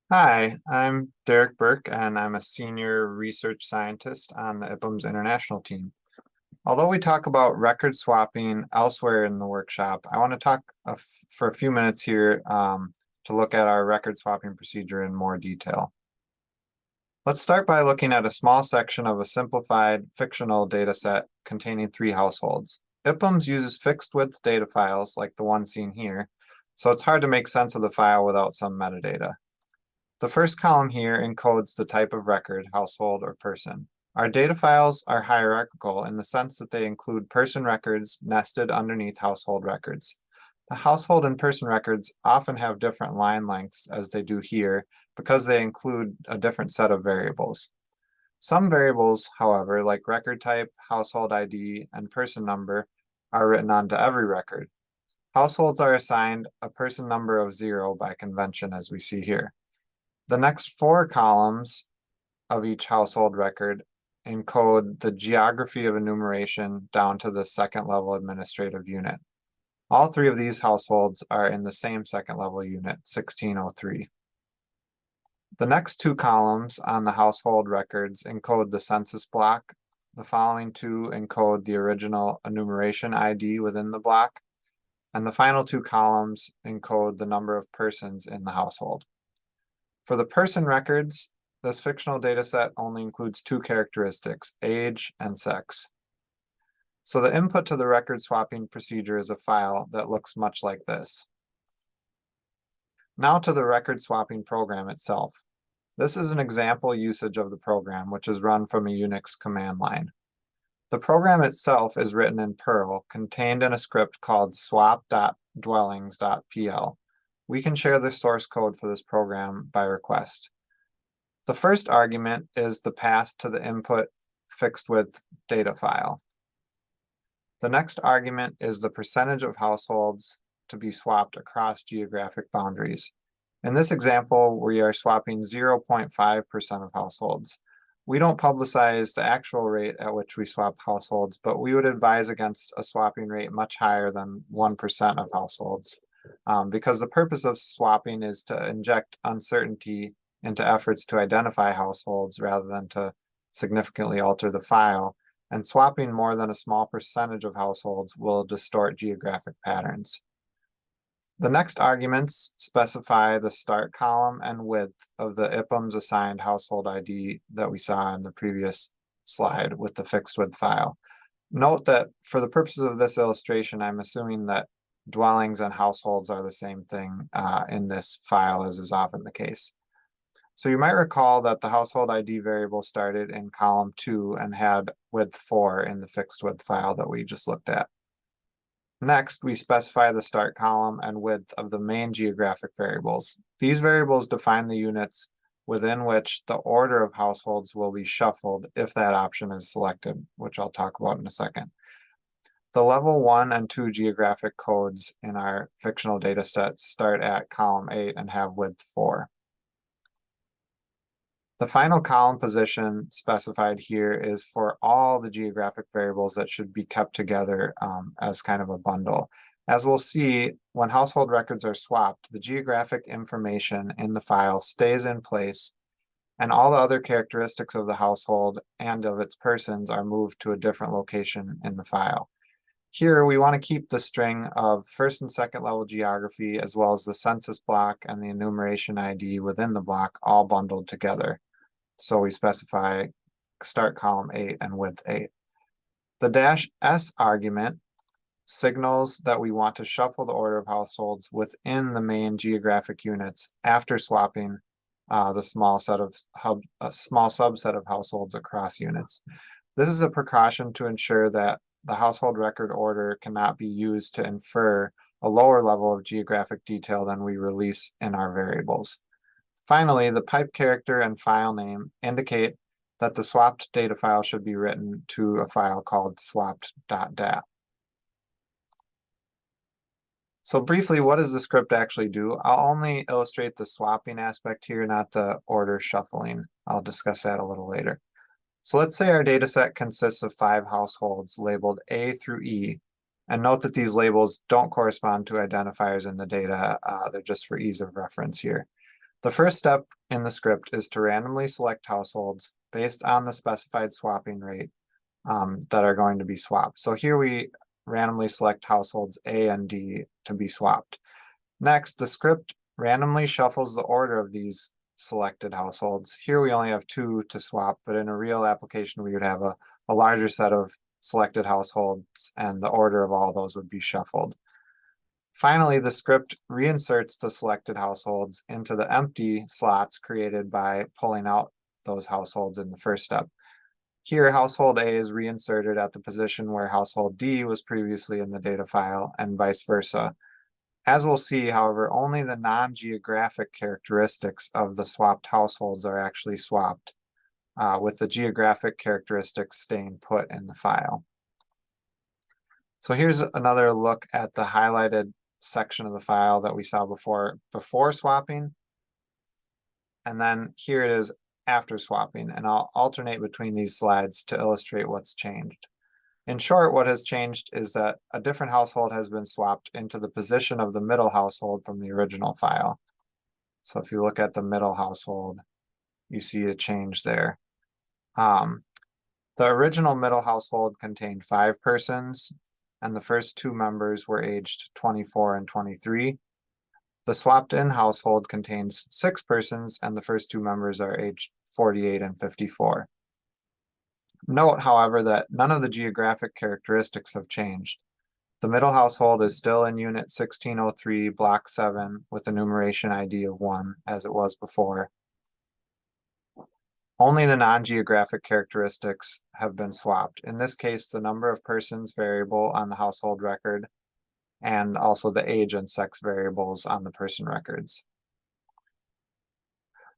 Hi, I'm Derek Burke, and I'm a senior research scientist on the IPUMS international team. Although we talk about record swapping elsewhere in the workshop, I want to talk for a few minutes here to look at our record swapping procedure in more detail. Let's start by looking at a small section of a simplified fictional data set containing 3 households. IPUMS uses fixed width data files like the one seen here, so it's hard to make sense of the file without some metadata. The first column here encodes the type of record, household, or person. Our data files are hierarchical in the sense that they include person records nested underneath household records. The household and person records often have different line lengths as they do here because they include a different set of variables. Some variables, however, like record type, household ID, and person number, are written onto every record. Households are assigned a person number of 0 by convention, as we see here. The next 4 columns of each household record encode the geography of enumeration down to the second level administrative unit. All 3 of these households are in the same second level unit, 1603. The next 2 columns on the household records encode the census block. The following 2 encode the original enumeration ID within the block. And the final 2 columns encode the number of persons in the household. For the person records, this fictional dataset only includes 2 characteristics, age and sex. So the input to the record swapping procedure is a file that looks much like this. Now to the record swapping program itself. This is an example usage of the program, which is run from a Unix command line. The program itself is written in Perl, contained in a script called swap.dwellings.pl. We can share the source code for this program by request. The first argument is the path to the input fixed width data file. The next argument is the percentage of households to be swapped across geographic boundaries. In this example, we are swapping 0.5% of households. We don't publicize the actual rate at which we swap households, but we would advise against a swapping rate much higher than 1% of households, because the purpose of swapping is to inject uncertainty into efforts to identify households rather than to significantly alter the file, and swapping more than a small percentage of households will distort geographic patterns. The next arguments specify the start column and width of the IPUMS assigned household ID that we saw in the previous slide with the fixed width file. Note that for the purposes of this illustration, I'm assuming that dwellings and households are the same thing in this file, as is often the case. So you might recall that the household ID variable started in column 2 and had width 4 in the fixed width file that we just looked at. Next, we specify the start column and width of the main geographic variables. These variables define the units within which the order of households will be shuffled if that option is selected, which I'll talk about in a second. The level 1 and 2 geographic codes in our fictional data set start at column 8 and have width 4. The final column position specified here is for all the geographic variables that should be kept together as kind of a bundle. As we'll see, when household records are swapped, the geographic information in the file stays in place, and all the other characteristics of the household and of its persons are moved to a different location in the file. Here, we want to keep the string of first and second level geography, as well as the census block and the enumeration ID within the block, all bundled together. So we specify start column 8 and width 8. The -s argument signals that we want to shuffle the order of households within the main geographic units after swapping the small subset of households across units. This is a precaution to ensure that the household record order cannot be used to infer a lower level of geographic detail than we release in our variables. Finally, the pipe character and file name indicate that the swapped data file should be written to a file called swapped.dat. So briefly, what does the script actually do? I'll only illustrate the swapping aspect here, not the order shuffling. I'll discuss that a little later. So let's say our data set consists of 5 households labeled A through E. And note that these labels don't correspond to identifiers in the data. They're just for ease of reference here. The first step in the script is to randomly select households based on the specified swapping rate that are going to be swapped. So here we randomly select households A and D to be swapped. Next, the script randomly shuffles the order of these selected households. Here we only have 2 to swap, but in a real application, we would have a larger set of selected households, and the order of all those would be shuffled. Finally, the script reinserts the selected households into the empty slots created by pulling out those households in the first step. Here, household A is reinserted at the position where household D was previously in the data file, and vice versa. As we'll see, however, only the non-geographic characteristics of the swapped households are actually swapped, with the geographic characteristics staying put in the file. So here's another look at the highlighted section of the file that we saw before swapping. And then here it is after swapping, and I'll alternate between these slides to illustrate what's changed. In short, what has changed is that a different household has been swapped into the position of the middle household from the original file. So if you look at the middle household, you see a change there. The original middle household contained 5 persons, and the first 2 members were aged 24 and 23. The swapped-in household contains 6 persons, and the first 2 members are aged 48 and 54. Note, however, that none of the geographic characteristics have changed. The middle household is still in Unit 1603, Block 7, with a numeration ID of 1, as it was before. Only the non-geographic characteristics have been swapped. In this case, the number of persons variable on the household record, and also the age and sex variables on the person records.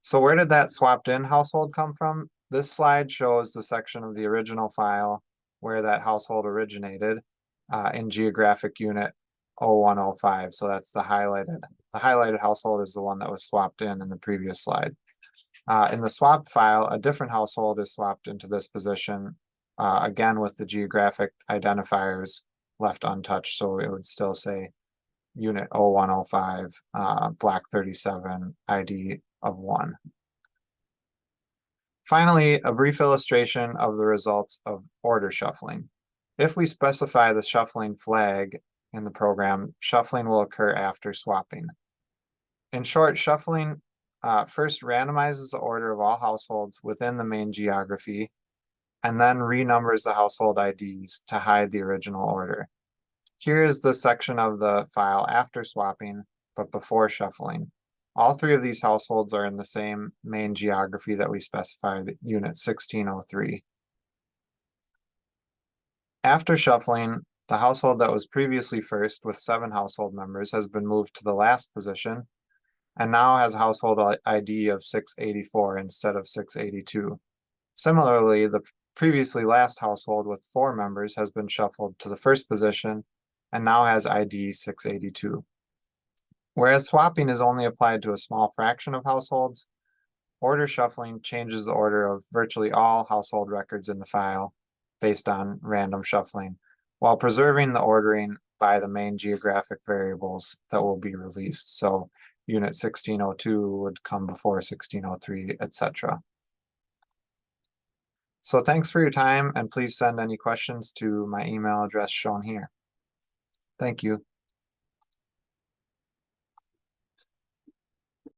So where did that swapped-in household come from? This slide shows the section of the original file where that household originated in geographic unit 0105. So that's the highlighted. The highlighted household is the one that was swapped in the previous slide. In the swapped file, a different household is swapped into this position, again with the geographic identifiers left untouched. So it would still say unit 0105, block 37, ID of 1. Finally, a brief illustration of the results of order shuffling. If we specify the shuffling flag in the program, shuffling will occur after swapping. In short, shuffling first randomizes the order of all households within the main geography, and then renumbers the household IDs to hide the original order. Here is the section of the file after swapping, but before shuffling. All 3 of these households are in the same main geography that we specified, Unit 1603. After shuffling, the household that was previously first with 7 household members has been moved to the last position, and now has a household ID of 684 instead of 682. Similarly, the previously last household with 4 members has been shuffled to the first position and now has ID 682. Whereas swapping is only applied to a small fraction of households, order shuffling changes the order of virtually all household records in the file based on random shuffling, while preserving the ordering by the main geographic variables that will be released. So Unit 1602 would come before 1603, etc. So thanks for your time, and please send any questions to my email address shown here. Thank you.